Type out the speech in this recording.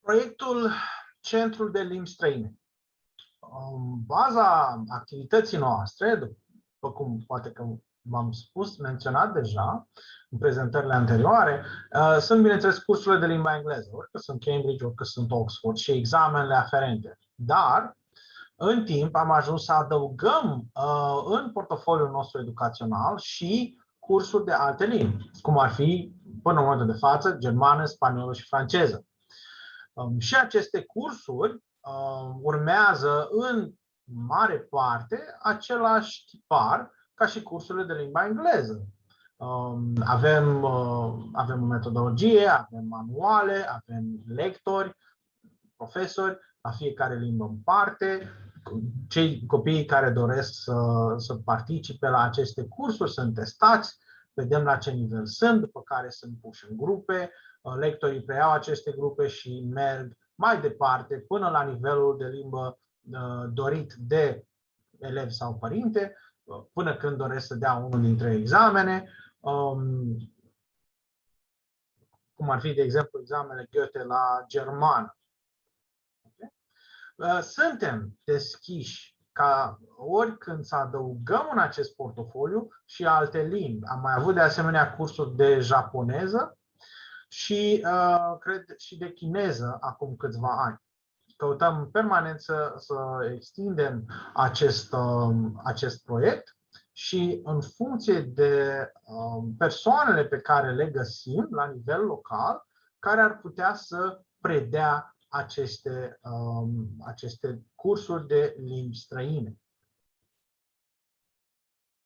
Proiectul Centrul de Limbi Străine. În baza activității noastre, după cum poate că v-am spus, menționat deja în prezentările anterioare, sunt, bineînțeles, cursurile de limba engleză, orică sunt Cambridge, orică sunt Oxford și examenele aferente. Dar, în timp, am ajuns să adăugăm în portofoliul nostru educațional și cursuri de alte limbi, cum ar fi, până în momentul de față, germană, spaniolă și franceză. Și aceste cursuri urmează în mare parte același tipar ca și cursurile de limba engleză. Avem o metodologie, avem manuale, avem lectori, profesori, la fiecare limbă în parte. Cei copii care doresc să participe la aceste cursuri sunt testați, vedem la ce nivel sunt, după care sunt puși în grupe, lectorii preiau aceste grupe și merg mai departe până la nivelul de limbă dorit de elev sau părinte, până când doresc să dea unul dintre examene, cum ar fi, de exemplu, examenele Goethe la germană. Suntem deschiși ca oricând să adăugăm în acest portofoliu și alte limbi. Am mai avut de asemenea cursuri de japoneză și, cred, și de chineză acum câțiva ani. Căutăm permanent să extindem acest proiect și în funcție de persoanele pe care le găsim la nivel local, care ar putea să predea aceste cursuri de limbi străine.